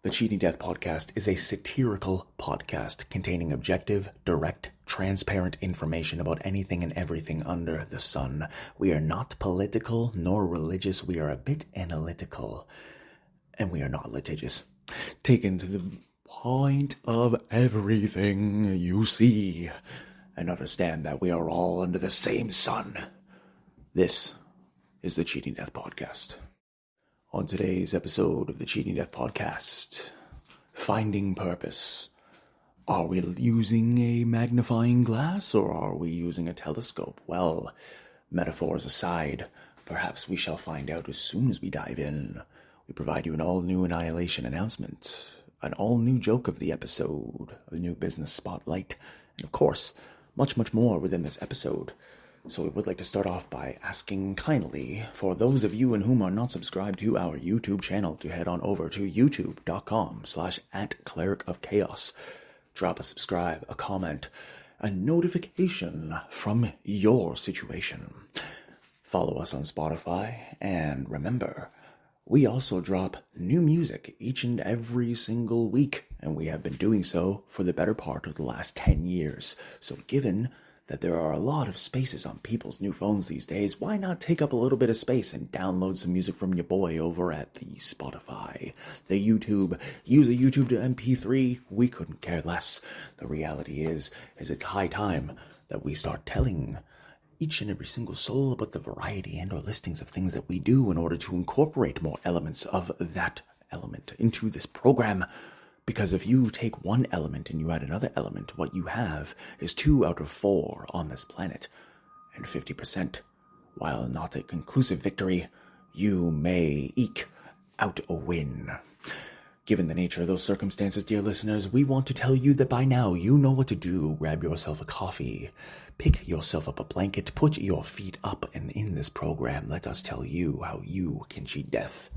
The Cheating Death Podcast is a satirical podcast containing objective, direct, transparent information about anything and everything under the sun. We are not political nor religious. We are a bit analytical, and we are not litigious. Taken to the point of everything you see, and understand that we are all under the same sun. This is the Cheating Death Podcast. On today's episode of the Cheating Death Podcast, finding purpose. Are we using a magnifying glass or are we using a telescope? Well, metaphors aside, perhaps we shall find out as soon as we dive in. We provide you an all-new Annihilation Announcement, an all-new joke of the episode, a new business spotlight, and of course, much, much more within this episode. So we would like to start off by asking kindly for those of you in whom are not subscribed to our YouTube channel to head on over to youtube.com/@clericofchaos. Drop a subscribe, a comment, a notification from your situation. Follow us on Spotify, and remember, we also drop new music each and every single week, and we have been doing so for the better part of the last 10 years. So given that there are a lot of spaces on people's new phones these days, why not take up a little bit of space and download some music from your boy over at the Spotify, the YouTube, use a YouTube to MP3, we couldn't care less. The reality is it's high time that we start telling each and every single soul about the variety and or listings of things that we do in order to incorporate more elements of that element into this program. Because if you take one element and you add another element, what you have is 2 out of 4 on this planet. And 50%, while not a conclusive victory, you may eke out a win. Given the nature of those circumstances, dear listeners, we want to tell you that by now you know what to do. Grab yourself a coffee, pick yourself up a blanket, put your feet up, and in this program, let us tell you how you can cheat death.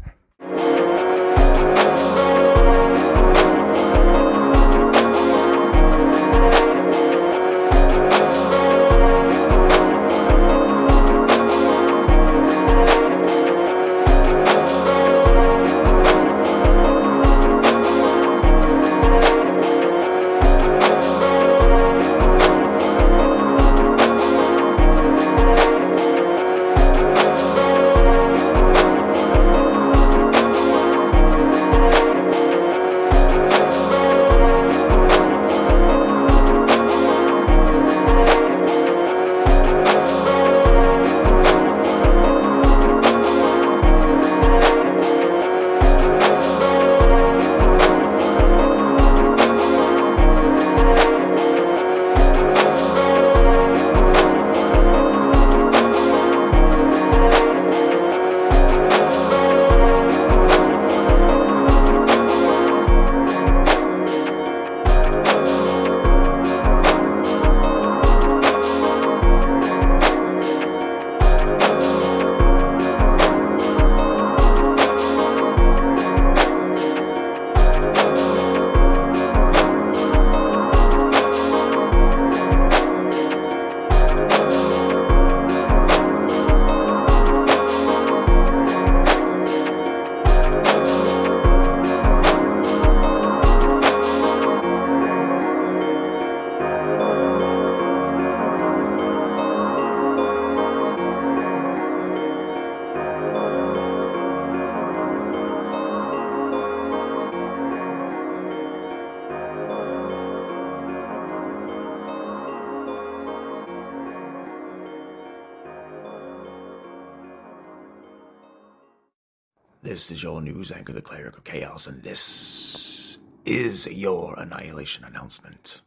This is your news anchor, the Cleric of Chaos, and this is your Annihilation Announcement.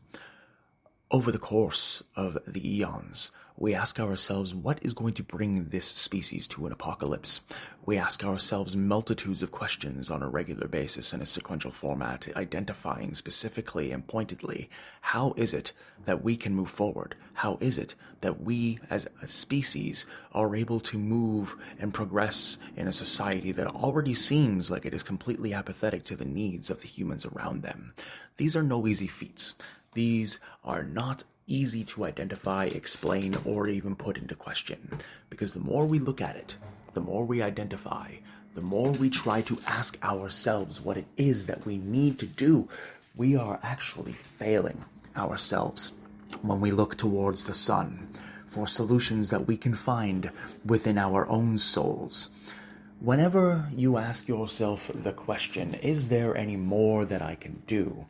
Over the course of the eons, we ask ourselves what is going to bring this species to an apocalypse. We ask ourselves multitudes of questions on a regular basis in a sequential format, identifying specifically and pointedly how is it that we can move forward? How is it that we as a species are able to move and progress in a society that already seems like it is completely apathetic to the needs of the humans around them? These are no easy feats. These are not easy to identify, explain, or even put into question. Because the more we look at it, the more we identify, the more we try to ask ourselves what it is that we need to do, we are actually failing ourselves when we look towards the sun for solutions that we can find within our own souls. Whenever you ask yourself the question, is there any more that I can do?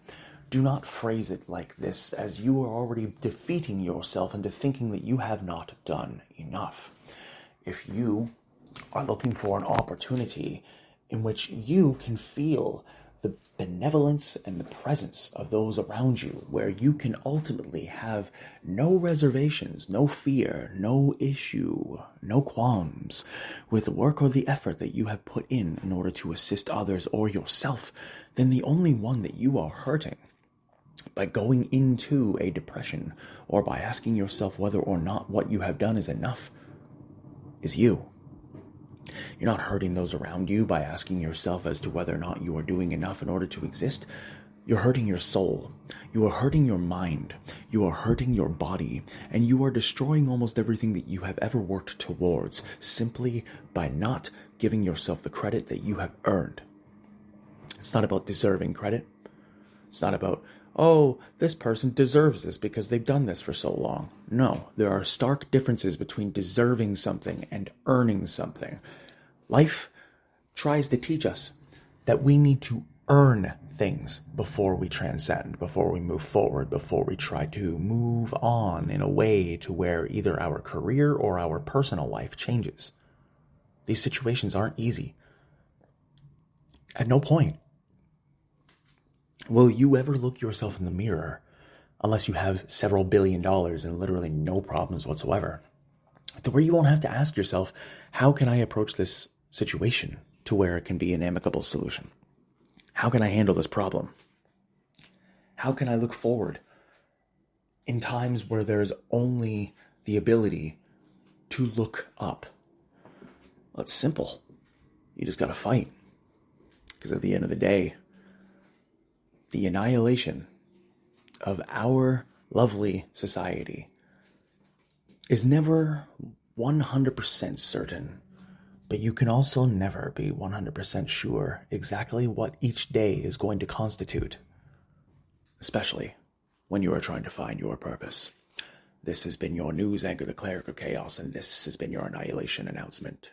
Do not phrase it like this, as you are already defeating yourself into thinking that you have not done enough. If you are looking for an opportunity in which you can feel the benevolence and the presence of those around you, where you can ultimately have no reservations, no fear, no issue, no qualms with the work or the effort that you have put in order to assist others or yourself, then the only one that you are hurting by going into a depression or by asking yourself whether or not what you have done is enough is you. You're not hurting those around you by asking yourself as to whether or not you are doing enough in order to exist. You're hurting your soul. You are hurting your mind. You are hurting your body. And you are destroying almost everything that you have ever worked towards simply by not giving yourself the credit that you have earned. It's not about deserving credit. It's not about, oh, this person deserves this because they've done this for so long. No, there are stark differences between deserving something and earning something. Life tries to teach us that we need to earn things before we transcend, before we move forward, before we try to move on in a way to where either our career or our personal life changes. These situations aren't easy. At no point will you ever look yourself in the mirror, unless you have several $1 billion and literally no problems whatsoever, to where you won't have to ask yourself, how can I approach this situation to where it can be an amicable solution? How can I handle this problem? How can I look forward in times where there's only the ability to look up? Well, it's simple. You just got to fight. Because at the end of the day, the annihilation of our lovely society is never 100% certain, but you can also never be 100% sure exactly what each day is going to constitute, especially when you are trying to find your purpose. This has been your news anchor, the Cleric of Chaos, and this has been your Annihilation Announcement.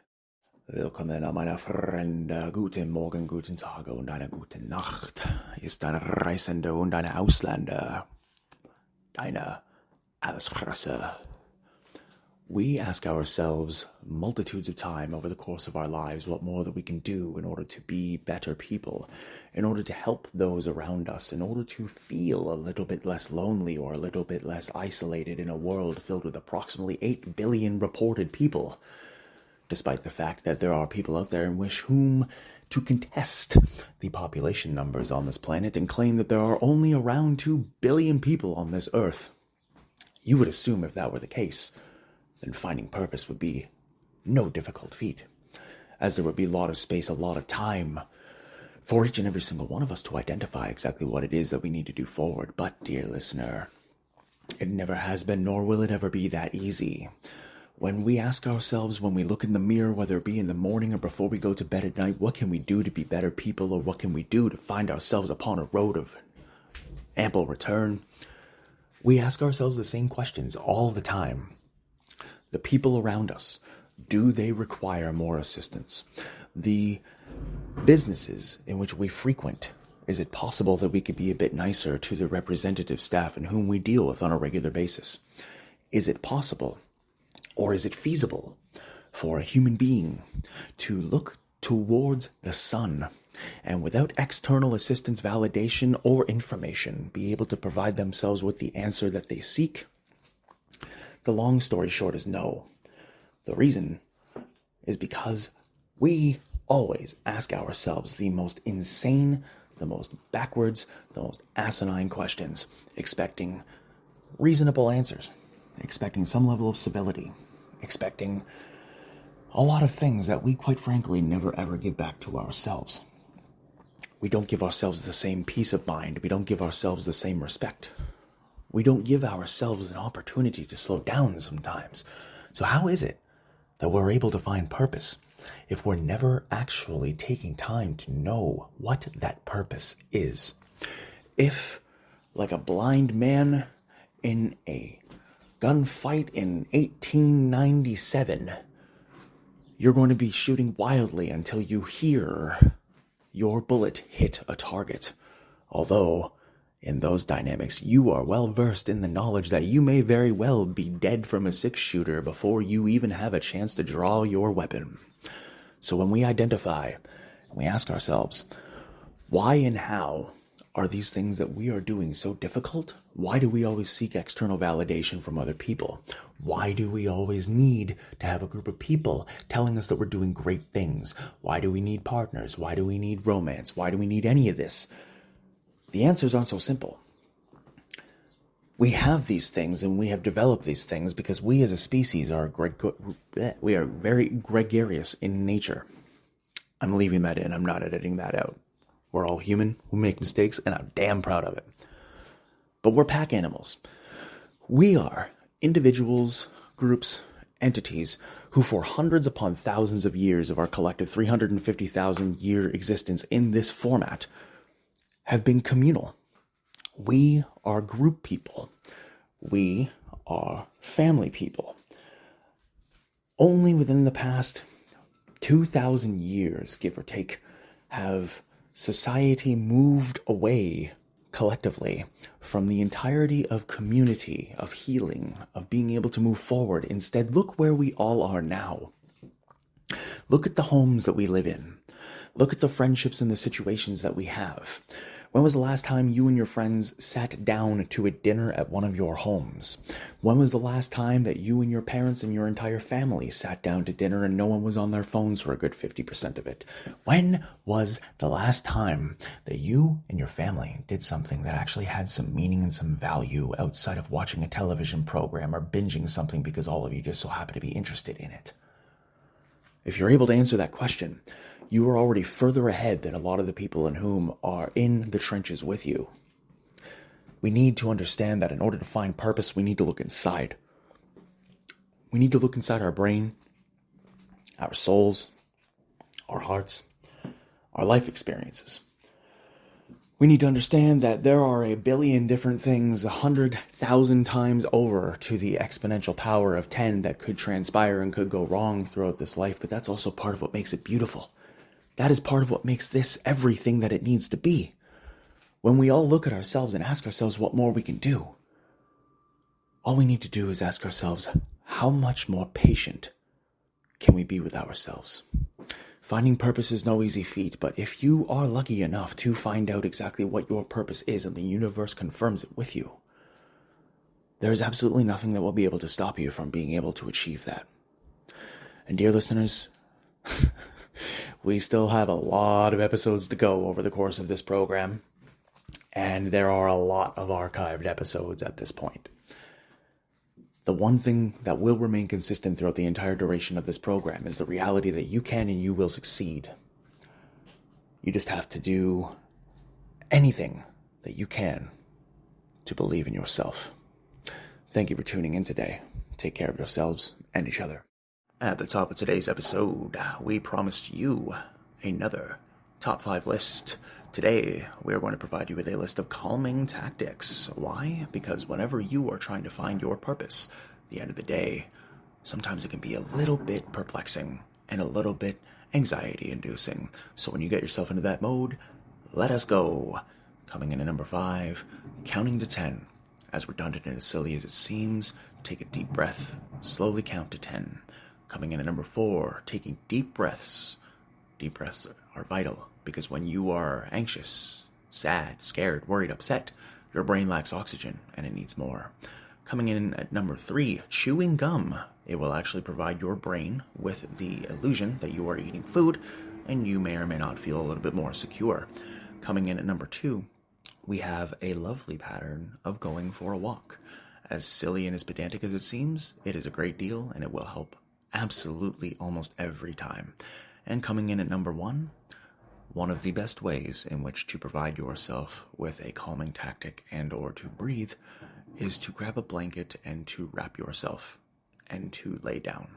Willkommen, meine Freunde. Guten Morgen, guten Tag und eine gute Nacht. Hier ist deine Reisende und deine Ausländer. Deine Allesfresser. We ask ourselves multitudes of time over the course of our lives what more that we can do in order to be better people, in order to help those around us, in order to feel a little bit less lonely or a little bit less isolated in a world filled with approximately 8 billion reported people. Despite the fact that there are people out there in whom to contest the population numbers on this planet and claim that there are only around 2 billion people on this earth. You would assume if that were the case, then finding purpose would be no difficult feat, as there would be a lot of space, a lot of time for each and every single one of us to identify exactly what it is that we need to do forward. But, dear listener, it never has been, nor will it ever be that easy. When we ask ourselves, when we look in the mirror, whether it be in the morning or before we go to bed at night, what can we do to be better people, or what can we do to find ourselves upon a road of ample return? We ask ourselves the same questions all the time. The people around us, do they require more assistance? The businesses in which we frequent, is it possible that we could be a bit nicer to the representative staff in whom we deal with on a regular basis? Is it possible, or is it feasible for a human being to look towards the sun and without external assistance, validation, or information be able to provide themselves with the answer that they seek? The long story short is no. The reason is because we always ask ourselves the most insane, the most backwards, the most asinine questions, expecting reasonable answers, expecting some level of civility, expecting a lot of things that we quite frankly never ever give back to ourselves. We don't give ourselves the same peace of mind. We don't give ourselves the same respect. We don't give ourselves an opportunity to slow down sometimes. So how is it that we're able to find purpose? if we're never actually taking time to know what that purpose is. If, like a blind man in a gunfight in 1897, you're going to be shooting wildly until you hear your bullet hit a target. Although, in those dynamics, you are well versed in the knowledge that you may very well be dead from a 6-shooter before you even have a chance to draw your weapon. So when we identify and we ask ourselves, why and how are these things that we are doing so difficult? Why do we always seek external validation from other people? Why do we always need to have a group of people telling us that we're doing great things? Why do we need partners? Why do we need romance? Why do we need any of this? The answers aren't so simple. We have these things and we have developed these things because we as a species are very gregarious in nature. I'm leaving that in. I'm not editing that out. We're all human. We make mistakes and I'm damn proud of it. But we're pack animals. We are individuals, groups, entities who for hundreds upon thousands of years of our collective 350,000 year existence in this format have been communal. We are group people. We are family people. Only within the past 2,000 years, give or take, have society moved away collectively from the entirety of community, of healing, of being able to move forward. Instead, look where we all are now. Look at the homes that we live in. Look at the friendships and the situations that we have. When was the last time you and your friends sat down to a dinner at one of your homes? When was the last time that you and your parents and your entire family sat down to dinner and no one was on their phones for a good 50% of it? When was the last time that you and your family did something that actually had some meaning and some value outside of watching a television program or binging something because all of you just so happen to be interested in it? If you're able to answer that question, you are already further ahead than a lot of the people in whom are in the trenches with you. We need to understand that in order to find purpose, we need to look inside. We need to look inside our brain, our souls, our hearts, our life experiences. We need to understand that there are a billion different things 100,000 times over to the exponential power of 10 that could transpire and could go wrong throughout this life, but that's also part of what makes it beautiful. That is part of what makes this everything that it needs to be. When we all look at ourselves and ask ourselves what more we can do, all we need to do is ask ourselves, how much more patient can we be with ourselves? Finding purpose is no easy feat, but if you are lucky enough to find out exactly what your purpose is and the universe confirms it with you, there is absolutely nothing that will be able to stop you from being able to achieve that. And dear listeners, we still have a lot of episodes to go over the course of this program, and there are a lot of archived episodes at this point. The one thing that will remain consistent throughout the entire duration of this program is the reality that you can and you will succeed. You just have to do anything that you can to believe in yourself. Thank you for tuning in today. Take care of yourselves and each other. At the top of today's episode, we promised you another top 5 list. Today, we are going to provide you with a list of calming tactics. Why? Because whenever you are trying to find your purpose, at the end of the day, sometimes it can be a little bit perplexing and a little bit anxiety-inducing. So when you get yourself into that mode, let us go. Coming in at number 5, counting to 10. As redundant and as silly as it seems, take a deep breath, slowly count to 10. Coming in at number 4, taking deep breaths. Deep breaths are vital because when you are anxious, sad, scared, worried, upset, your brain lacks oxygen and it needs more. Coming in at number 3, chewing gum. It will actually provide your brain with the illusion that you are eating food and you may or may not feel a little bit more secure. Coming in at number 2, we have a lovely pattern of going for a walk. As silly and as pedantic as it seems, it is a great deal and it will help absolutely almost every time. And coming in at number 1, one of the best ways in which to provide yourself with a calming tactic and or to breathe is to grab a blanket and to wrap yourself and to lay down.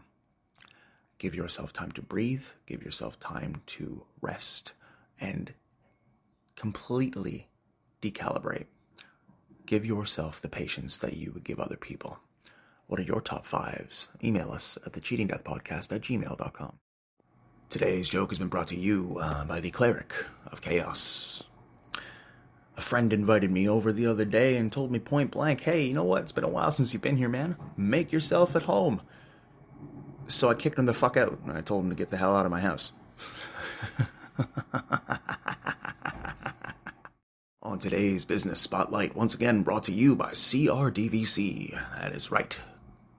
Give yourself time to breathe, give yourself time to rest, and completely decalibrate. Give yourself the patience that you would give other people. What are your top fives? Email us at thecheatingdeathpodcast@gmail.com. Today's joke has been brought to you by the Cleric of Chaos. A friend invited me over the other day and told me point blank, hey, you know what? It's been a while since you've been here, man. Make yourself at home. So I kicked him the fuck out, and I told him to get the hell out of my house. On today's Business Spotlight, once again brought to you by CRDVC. That is right.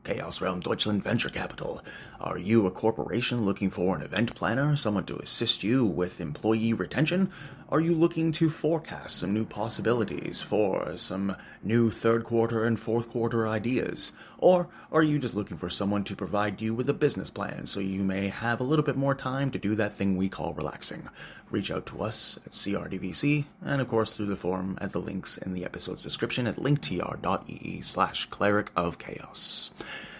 Chaos Realm Deutschland Venture Capital. Are you a corporation looking for an event planner, someone to assist you with employee retention? Are you looking to forecast some new possibilities for some new third quarter and fourth quarter ideas? Or are you just looking for someone to provide you with a business plan so you may have a little bit more time to do that thing we call relaxing? Reach out to us at CRDVC and of course through the forum at the links in the episode's description at linktr.ee/Cleric of Chaos.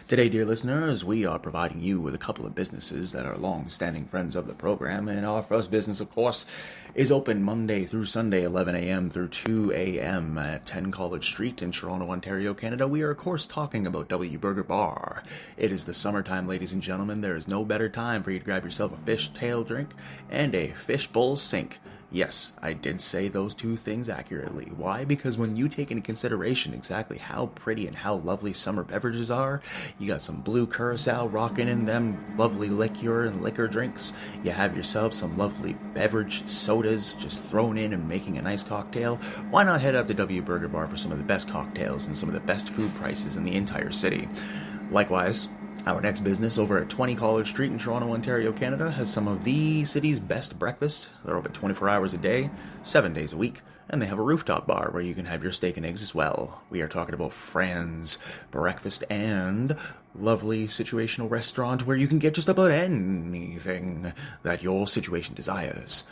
Today, dear listeners, we are providing you with a couple of businesses that are long-standing friends of the program, and our first business, of course, is open Monday through Sunday, 11 a.m. through 2 a.m. at 10 College Street in Toronto, Ontario, Canada. We are, of course, talking about W Burger Bar. It is the summertime, ladies and gentlemen. There is no better time for you to grab yourself a fish tail drink and a fishbowl sink. Yes, I did say those two things accurately. Why? Because when you take into consideration exactly how pretty and how lovely summer beverages are, you got some blue curacao rocking in them lovely liquor and liquor drinks. You have yourself some lovely beverage sodas just thrown in and making a nice cocktail. Why not head up to W Burger Bar for some of the best cocktails and some of the best food prices in the entire city? Likewise, our next business over at 20 College Street in Toronto, Ontario, Canada has some of the city's best breakfast. They're open 24 hours a day, 7 days a week, and they have a rooftop bar where you can have your steak and eggs as well. We are talking about Fran's Breakfast and lovely situational restaurant where you can get just about anything that your situation desires.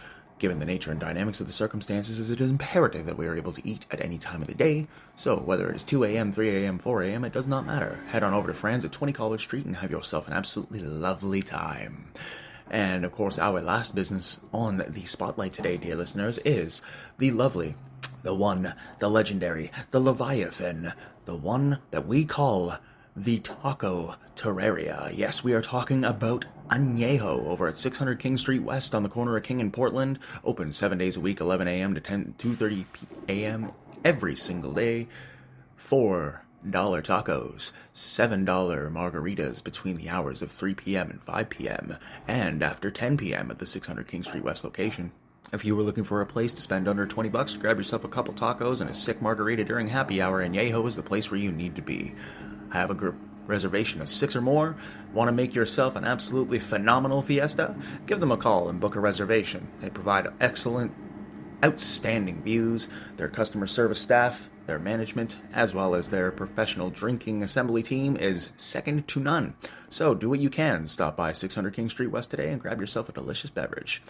Given the nature and dynamics of the circumstances, it is imperative that we are able to eat at any time of the day, so whether it is 2 a.m., 3 a.m., 4 a.m., it does not matter. Head on over to Fran's at 20 College Street and have yourself an absolutely lovely time. And, of course, our last business on the spotlight today, dear listeners, is the lovely, the one, the legendary, the Leviathan, the one that we call the Taco Terraria. Yes, we are talking about Añejo over at 600 King Street West on the corner of King and Portland. Open 7 days a week, 11 a.m. to 2:30 a.m. every single day. $4 tacos, $7 margaritas between the hours of 3 p.m. and 5 p.m. and after 10 p.m. at the 600 King Street West location. If you were looking for a place to spend under $20 to grab yourself a couple tacos and a sick margarita during happy hour, Añejo is the place where you need to be. Have a group reservation of 6 or more? Want to make yourself an absolutely phenomenal fiesta? Give them a call and book a reservation. They provide excellent, outstanding views. Their customer service staff, their management, as well as their professional drinking assembly team is second to none. So do what you can. Stop by 600 King Street West today and grab yourself a delicious beverage.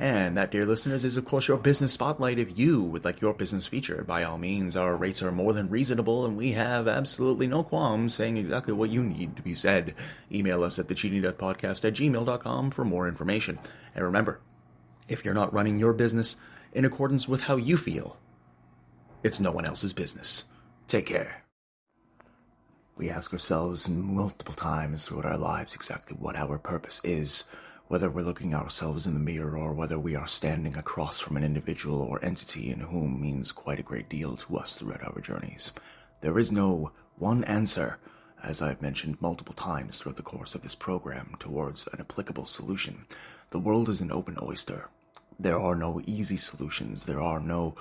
And that, dear listeners, is of course your business spotlight. If you would like your business featured, by all means, our rates are more than reasonable and we have absolutely no qualms saying exactly what you need to be said. Email us at thecheatingdeathpodcast@gmail.com for more information. And remember, if you're not running your business in accordance with how you feel, it's no one else's business. Take care. We ask ourselves multiple times throughout our lives exactly what our purpose is. Whether we're looking at ourselves in the mirror or whether we are standing across from an individual or entity in whom means quite a great deal to us throughout our journeys. There is no one answer, as I've mentioned multiple times throughout the course of this program, towards an applicable solution. The world is an open oyster. There are no easy solutions. There are no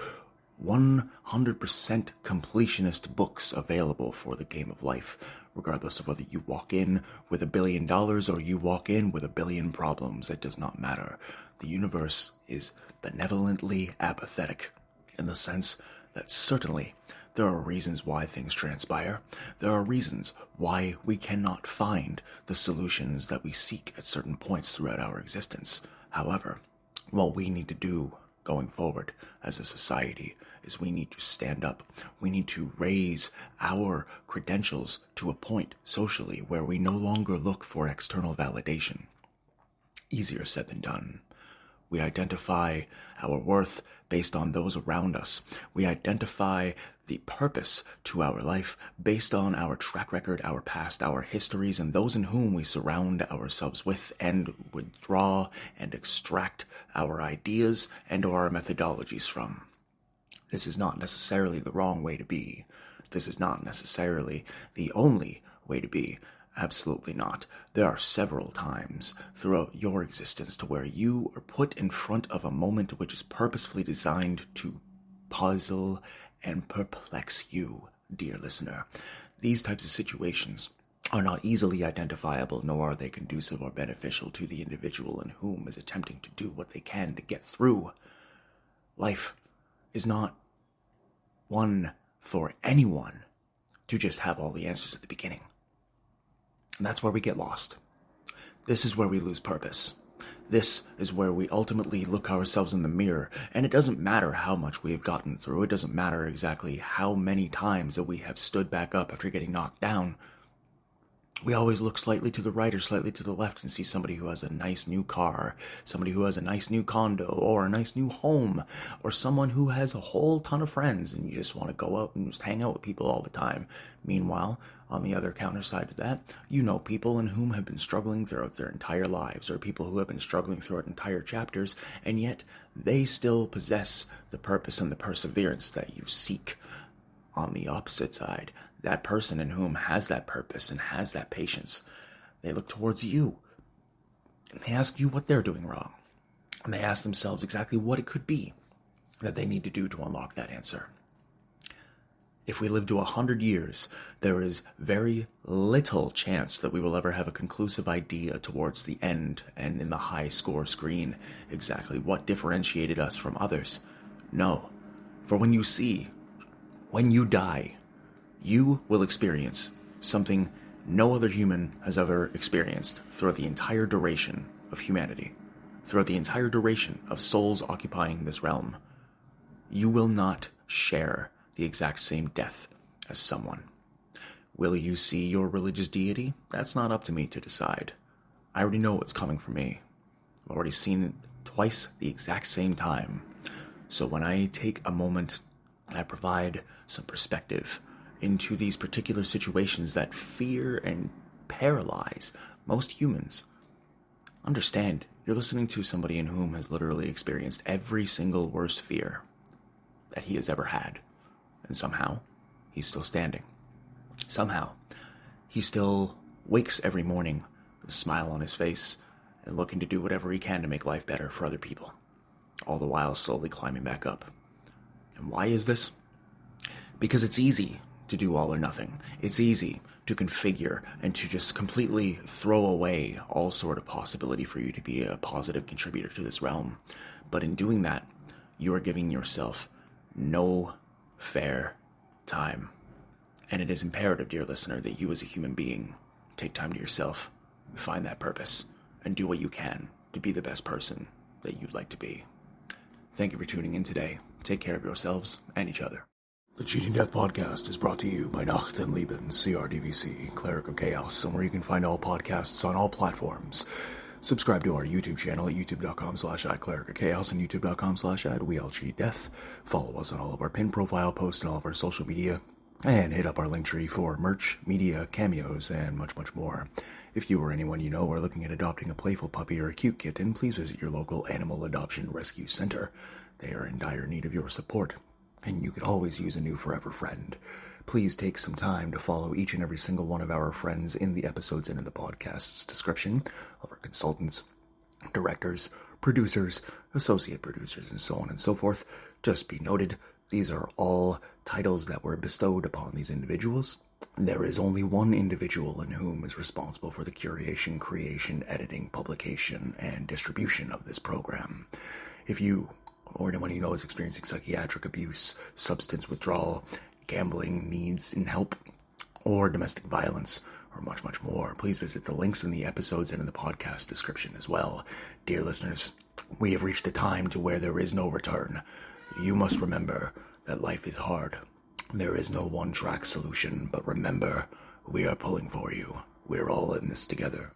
100% completionist books available for the game of life, regardless of whether you walk in with $1 billion or you walk in with 1 billion problems. It does not matter. The universe is benevolently apathetic in the sense that certainly there are reasons why things transpire. There are reasons why we cannot find the solutions that we seek at certain points throughout our existence. However, what we need to do going forward as a society is we need to stand up. We need to raise our credentials to a point socially where we no longer look for external validation. easier said than done. We identify our worth based on those around us. We identify the purpose to our life based on our track record, our past, our histories, and those in whom we surround ourselves with and withdraw and extract our ideas and or our methodologies from. This is not necessarily the wrong way to be. This is not necessarily the only way to be. Absolutely not. There are several times throughout your existence to where you are put in front of a moment which is purposefully designed to puzzle and perplex you, dear listener. These types of situations are not easily identifiable, nor are they conducive or beneficial to the individual in whom is attempting to do what they can to get through. Life is not one for anyone to just have all the answers at the beginning. And that's where we get lost. This is where we lose purpose. This is where we ultimately look ourselves in the mirror, and it doesn't matter how much we have gotten through. It doesn't matter exactly how many times that we have stood back up after getting knocked down. We always look slightly to the right or slightly to the left and see somebody who has a nice new car, somebody who has a nice new condo or a nice new home, or someone who has a whole ton of friends and you just want to go out and just hang out with people all the time. Meanwhile, on the other counter side of that, you know people in whom have been struggling throughout their entire lives, or people who have been struggling throughout entire chapters, and yet they still possess the purpose and the perseverance that you seek. On the opposite side, that person in whom has that purpose and has that patience, they look towards you, and they ask you what they're doing wrong, and they ask themselves exactly what it could be that they need to do to unlock that answer. If we live to 100 years, there is very little chance that we will ever have a conclusive idea towards the end and in the high score screen exactly what differentiated us from others. No, for when you die, you will experience something no other human has ever experienced throughout the entire duration of humanity, throughout the entire duration of souls occupying this realm. You will not share the exact same death as someone. Will you see your religious deity? That's not up to me to decide. I already know what's coming for me. I've already seen it twice the exact same time. So when I take a moment and I provide some perspective into these particular situations that fear and paralyze most humans, understand you're listening to somebody in whom has literally experienced every single worst fear that he has ever had. And somehow, he's still standing. Somehow, he still wakes every morning with a smile on his face and looking to do whatever he can to make life better for other people, all the while slowly climbing back up. And why is this? Because it's easy to do all or nothing. It's easy to configure and to just completely throw away all sort of possibility for you to be a positive contributor to this realm. But in doing that, you are giving yourself no fair time. And it is imperative, dear listener, that you as a human being take time to yourself, find that purpose, and do what you can to be the best person that you'd like to be. Thank you for tuning in today. Take care of yourselves and each other. The Cheating Death Podcast is brought to you by Nacht and Lieben, CRDVC, Cleric of Chaos, somewhere you can find all podcasts on all platforms. Subscribe to our YouTube channel at youtube.com/@clericofchaos and youtube.com/@weallcheatdeath. Follow us on all of our pin profile posts and all of our social media. And hit up our Linktree for merch, media, cameos, and much, much more. If you or anyone you know are looking at adopting a playful puppy or a cute kitten, please visit your local animal adoption rescue center. They are in dire need of your support, and you could always use a new forever friend. Please take some time to follow each and every single one of our friends in the episodes and in the podcast's description of our consultants, directors, producers, associate producers, and so on and so forth. Just be noted, these are all titles that were bestowed upon these individuals. There is only one individual in whom is responsible for the curation, creation, editing, publication, and distribution of this program. If you or anyone you know is experiencing psychiatric abuse, substance withdrawal, gambling needs and help, or domestic violence, or much, much more, please visit the links in the episodes and in the podcast description as well. Dear listeners, we have reached a time to where there is no return. You must remember that life is hard. There is no one-track solution, but remember, we are pulling for you. We're all in this together.